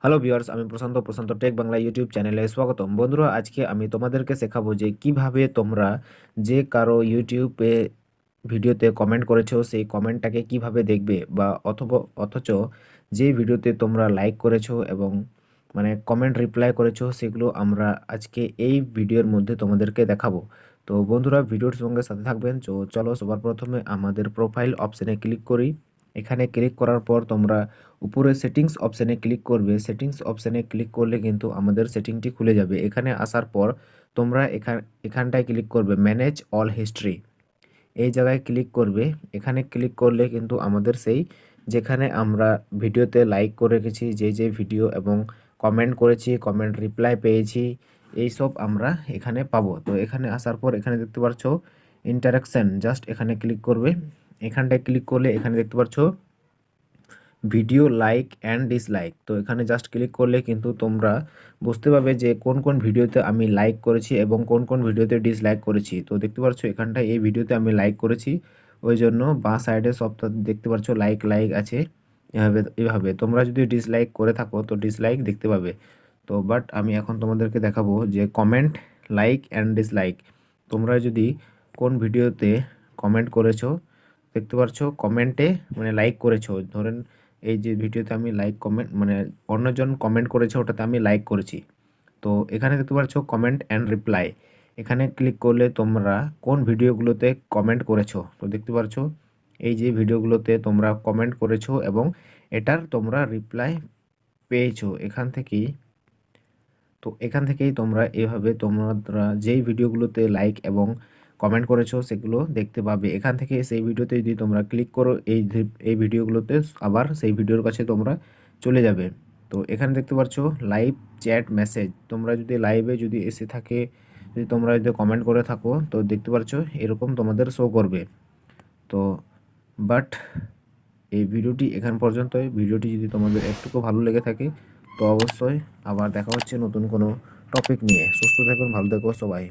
Hello viewers, আমি প্রশান্ত প্রশান্ত take Bangla YouTube চ্যানেলে স্বাগতম। বন্ধুরা, আজকে আমি তোমাদেরকে শেখাবো যে কিভাবে তোমরা যে কারো ইউটিউবে ভিডিওতে কমেন্ট করেছো সেই কমেন্টটাকে কিভাবে দেখবে, বা অথচ যে ভিডিওতে তোমরা লাইক করেছো এবং মানে কমেন্ট রিপ্লাই করেছো সেগুলো আমরা আজকে এই ভিডিওর মধ্যে তোমাদেরকে দেখাবো। তো বন্ধুরা, ভিডিওর সঙ্গে সাথে থাকবেন। তো চলো সবার প্রথমে আমাদের প্রোফাইল অপশানে ক্লিক করি। এখানে ক্লিক করার পর তোমরা উপরে সেটিংস অপশানে ক্লিক করবে। সেটিংস অপশানে ক্লিক করলে কিন্তু আমাদের সেটিংটি খুলে যাবে। এখানে আসার পর তোমরা এখানটায় ক্লিক করবে ম্যানেজ অল হিস্ট্রি, এই জায়গায় ক্লিক করবে। এখানে ক্লিক করলে কিন্তু আমাদের সেই যেখানে আমরা ভিডিওতে লাইক করে রেখেছি, যে ভিডিও এবং কমেন্ট করেছি, কমেন্ট রিপ্লাই পেয়েছি, এই সব আমরা এখানে পাবো। তো এখানে আসার পর এখানে দেখতে পাচ্ছ ইন্টারাকশান, জাস্ট এখানে ক্লিক করবে। এখানটায় ক্লিক করলে এখানে দেখতে পাচ্ছ ভিডিও লাইক অ্যান্ড ডিসলাইক। তো এখানে জাস্ট ক্লিক করলে কিন্তু তোমরা বুঝতে পারবে যে কোন কোন ভিডিওতে আমি লাইক করেছি এবং কোন কোন ভিডিওতে ডিসলাইক করেছি। তো দেখতে পাচ্ছ এখানটায় এই ভিডিওতে আমি লাইক করেছি, ওই জন্য বাঁ সাইডে সবটা দেখতে পাচ্ছ লাইক লাইক আছে। এভাবে তোমরা যদি ডিসলাইক করে থাকো তো ডিসলাইক দেখতে পাবে। তো বাট আমি এখন তোমাদেরকে দেখাবো যে কমেন্ট, লাইক অ্যান্ড ডিসলাইক। তোমরা যদি কোন ভিডিওতে কমেন্ট করেছো, দেখতে পাচ্ছ কমেন্টে মানে লাইক করেছো, ধরেন এই যে ভিডিওতে আমি লাইক কমেন্ট মানে অন্যজন কমেন্ট করেছে ওটাতে আমি লাইক করেছি। তো এখানে দেখতে পাচ্ছ কমেন্ট অ্যান্ড রিপ্লাই, এখানে ক্লিক করলে তোমরা কোন ভিডিওগুলোতে কমেন্ট করেছো তো দেখতে পাচ্ছ এই যে ভিডিওগুলোতে তোমরা কমেন্ট করেছো এবং এটার তোমরা রিপ্লাই পেয়েছো এখান থেকেই। তো এখান থেকেই তোমরা এভাবে তোমরা যেই ভিডিওগুলোতে লাইক এবং কমেন্ট করেছো সেগুলো দেখতে পাবে। এখান থেকে সেই ভিডিওতে যদি তোমরা ক্লিক করো এই ভিডিওগুলোতে আবার সেই ভিডিওর কাছে তোমরা চলে যাবে। তো এখানে দেখতে পাচ্ছ লাইভ চ্যাট মেসেজ, তোমরা যদি লাইভে যদি এসে থাকে, যদি তোমরা যদি কমেন্ট করে থাকো তো দেখতে পাচ্ছ এরকম তোমাদের শো করবে। তো বাট এই ভিডিওটি এখান পর্যন্তই। ভিডিওটি যদি তোমাদের একটুকু ভালো লেগে থাকে তো অবশ্যই আবার দেখা হচ্ছে নতুন কোনো টপিক নিয়ে। সুস্থ থাকুন, ভালো থেকো সবাই।